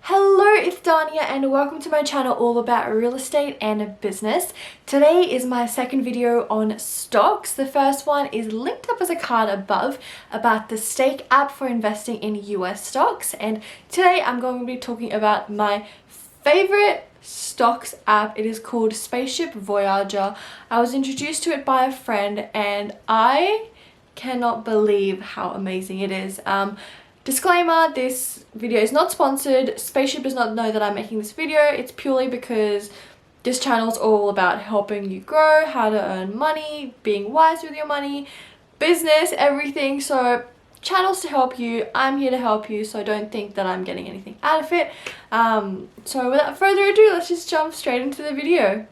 Hello, it's Dania and welcome to my channel all about real estate and business. Today is my second video on stocks. The first one is linked up as a card above about the Stake app for investing in US stocks, and today I'm going to be talking about my favorite stocks app. It is called Spaceship Voyager. I was introduced to it by a friend and I cannot believe how amazing it is. Disclaimer, this video is not sponsored. Spaceship does not know that I'm making this video. It's purely because this channel is all about helping you grow, how to earn money, being wise with your money, business, everything. So channels to help you. I'm here to help you, so don't think that I'm getting anything out of it. So without further ado, let's just jump straight into the video.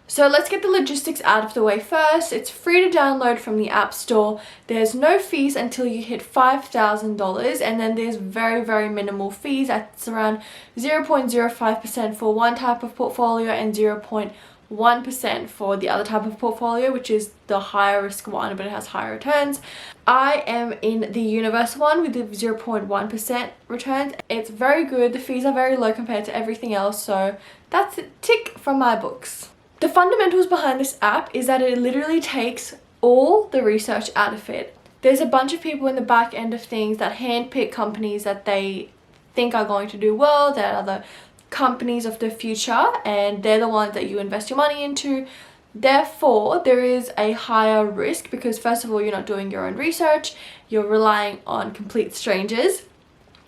So let's get the logistics out of the way first. It's free to download from the App Store. There's no fees until you hit $5,000, and then there's very minimal fees. That's around 0.05% for one type of portfolio and 0.1% for the other type of portfolio, which is the higher risk one, but it has higher returns. I am in the Universe one with the 0.1% returns. It's very good. The fees are very low compared to everything else, so that's a tick from my books. The fundamentals behind this app is that it literally takes all the research out of it. There's a bunch of people in the back end of things that handpick companies that they think are going to do well, that are the companies of the future, and they're the ones that you invest your money into. Therefore, there is a higher risk because first of all, you're not doing your own research, you're relying on complete strangers,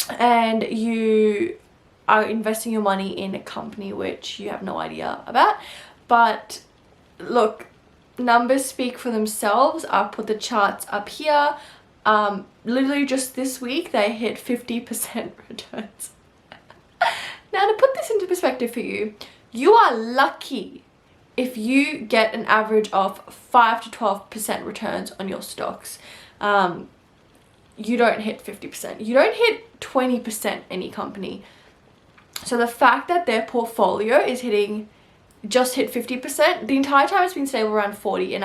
and you are investing your money in a company which you have no idea about. But look, numbers speak for themselves. I'll put the charts up here. Literally just this week they hit 50% returns. Now, to put this into perspective for you, you are lucky if you get an average of 5 to 12% returns on your stocks. You don't hit 50%. You don't hit 20% any company. So the fact that their portfolio is just hit 50%, the entire time it's been stable around 40, and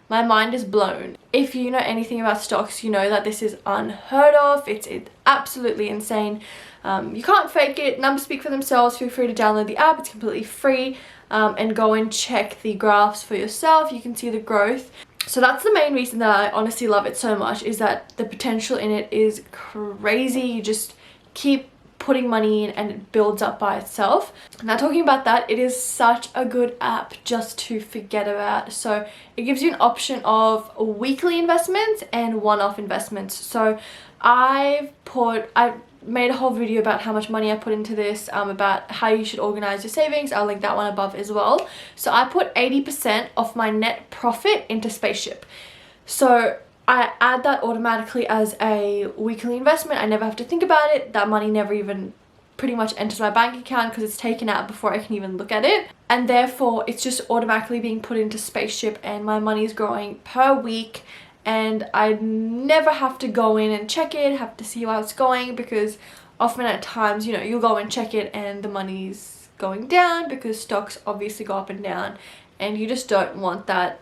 my mind is blown. If you know anything about stocks, you know that this is unheard of. It's absolutely insane. You can't fake it. Numbers speak for themselves. Feel free to download the app. It's completely free, and go and check the graphs for yourself. You can see the growth. So that's the main reason that I honestly love it so much, is that the potential in it is crazy. You just keep putting money in and it builds up by itself. Now, talking about that, it is such a good app just to forget about. So it gives you an option of weekly investments and one-off investments. So I made a whole video about how much money I put into this, about how you should organize your savings. I'll link that one above as well. So I put 80% of my net profit into Spaceship. So I add that automatically as a weekly investment. I never have to think about it. That money never even pretty much enters my bank account because it's taken out before I can even look at it. And therefore, it's just automatically being put into Spaceship, and my money is growing per week. And I never have to go in and check it, have to see how it's going, because often at times, you'll go and check it and the money's going down because stocks obviously go up and down. And you just don't want that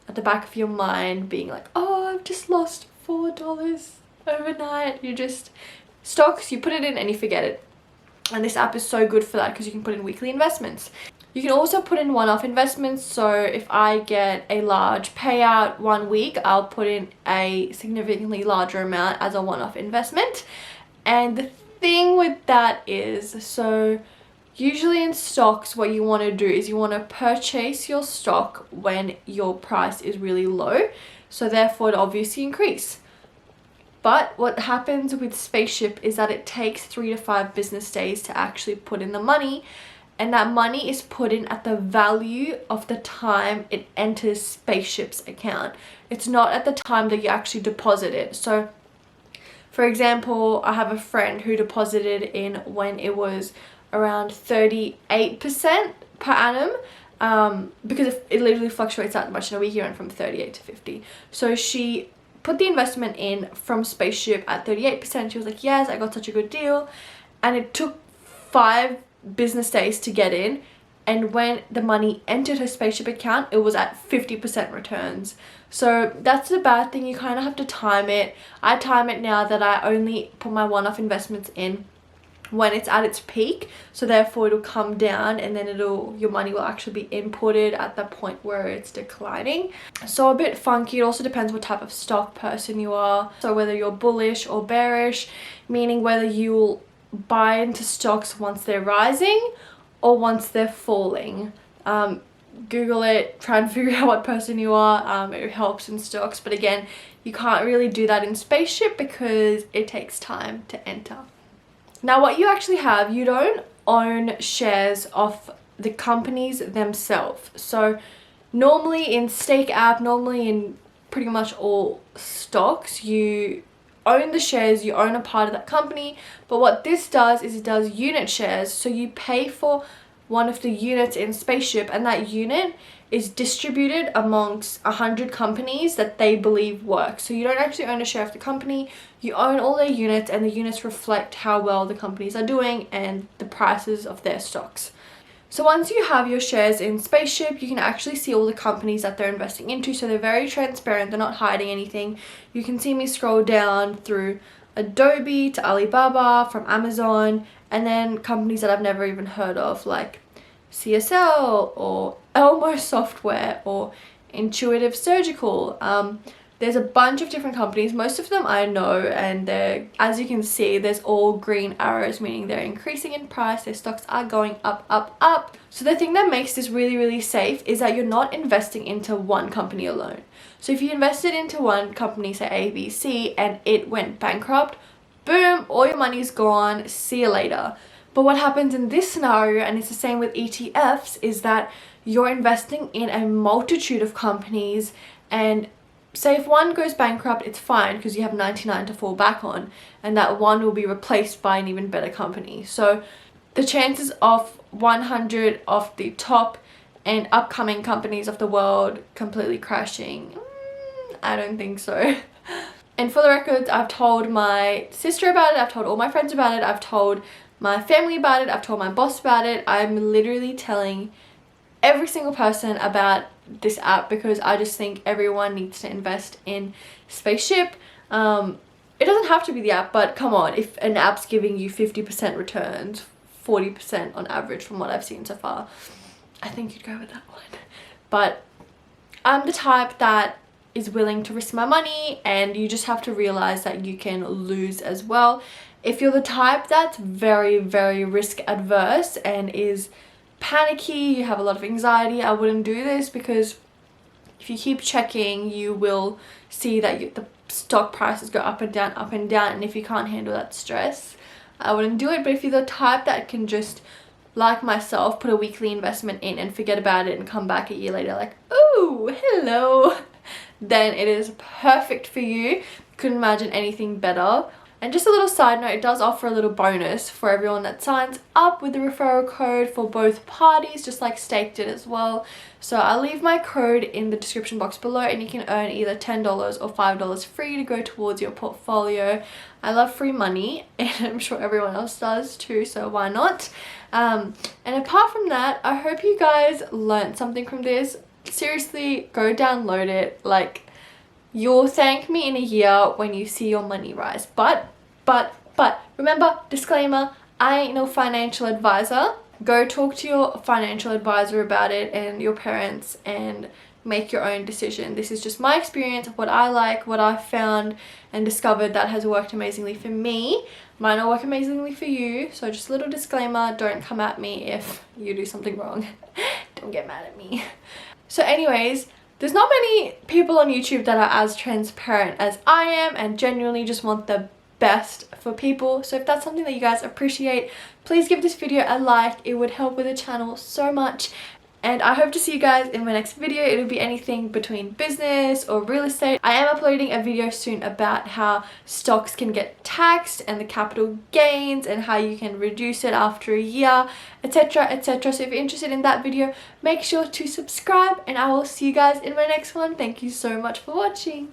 at the back of your mind being like, oh, I've just lost $4 overnight. Stocks, you put it in and you forget it. And this app is so good for that because you can put in weekly investments. You can also put in one-off investments. So if I get a large payout one week, I'll put in a significantly larger amount as a one-off investment. And the thing with that is, so usually in stocks, what you want to do is you want to purchase your stock when your price is really low. So therefore, it obviously increase. But what happens with Spaceship is that it takes 3 to 5 business days to actually put in the money. And that money is put in at the value of the time it enters Spaceship's account. It's not at the time that you actually deposit it. So, for example, I have a friend who deposited in when it was around 38% per annum, because it literally fluctuates that much in a week. It went from 38 to 50. So she put the investment in from Spaceship at 38%. She was like, yes, I got such a good deal. And it took 5 business days to get in, and when the money entered her Spaceship account, it was at 50% returns. So that's the bad thing. You kind of have to time it. I time it now that I only put my one-off investments in when it's at its peak, so therefore it'll come down, and then your money will actually be inputted at the point where it's declining. So a bit funky. It also depends what type of stock person you are, so whether you're bullish or bearish, meaning whether you'll buy into stocks once they're rising or once they're falling. Google it, try and figure out what person you are. It helps in stocks, but again, you can't really do that in Spaceship because it takes time to enter. Now what you actually have, you don't own shares of the companies themselves. So normally in Stake app, normally in pretty much all stocks, you own the shares, you own a part of that company. But what this does is it does unit shares. So you pay for one of the units in Spaceship, and that unit is distributed amongst 100 companies that they believe work. So you don't actually own a share of the company, you own all their units, and the units reflect how well the companies are doing and the prices of their stocks. So once you have your shares in Spaceship, you can actually see all the companies that they're investing into. So they're very transparent, they're not hiding anything. You can see me scroll down through Adobe to Alibaba, from Amazon, and then companies that I've never even heard of, like CSL or Elmo Software or Intuitive Surgical. There's a bunch of different companies. Most of them I know, and they're, as you can see, there's all green arrows, meaning they're increasing in price. Their stocks are going up, up, up. So the thing that makes this really, really safe is that you're not investing into one company alone. So if you invested into one company, say ABC, and it went bankrupt, boom, all your money's gone, see you later. But what happens in this scenario, and it's the same with ETFs, is that you're investing in a multitude of companies, and say if one goes bankrupt, it's fine because you have 99 to fall back on, and that one will be replaced by an even better company. So the chances of 100 of the top and upcoming companies of the world completely crashing, I don't think so. And for the records, I've told my sister about it, I've told all my friends about it, I've told my family about it, I've told my boss about it. I'm literally telling every single person about this app because I just think everyone needs to invest in Spaceship. It doesn't have to be the app, but come on, if an app's giving you 50% returns, 40% on average from what I've seen so far, I think you'd go with that one. But I'm the type that is willing to risk my money, and you just have to realize that you can lose as well. If you're the type that's very, very risk adverse and is panicky, you have a lot of anxiety, I wouldn't do this, because if you keep checking, you will see that the stock prices go up and down, and if you can't handle that stress, I wouldn't do it. But if you're the type that can just, like myself, put a weekly investment in and forget about it and come back a year later like, oh, hello, then it is perfect for you. Couldn't imagine anything better. And just a little side note, it does offer a little bonus for everyone that signs up with the referral code for both parties, just like Stake did as well. So I'll leave my code in the description box below, and you can earn either $10 or $5 free to go towards your portfolio. I love free money, and I'm sure everyone else does too, so why not? And apart from that, I hope you guys learned something from this. Seriously, go download it. Like, you'll thank me in a year when you see your money rise. But remember, disclaimer, I ain't no financial advisor. Go talk to your financial advisor about it and your parents and make your own decision. This is just my experience of what I like, what I've found and discovered that has worked amazingly for me. Might not work amazingly for you, so just a little disclaimer, don't come at me if you do something wrong. Don't get mad at me. So anyways, there's not many people on YouTube that are as transparent as I am and genuinely just want the best for people. So if that's something that you guys appreciate, please give this video a like. It would help with the channel so much. And I hope to see you guys in my next video. It'll be anything between business or real estate. I am uploading a video soon about how stocks can get taxed and the capital gains and how you can reduce it after a year, etc, etc. So if you're interested in that video, make sure to subscribe, and I will see you guys in my next one. Thank you so much for watching.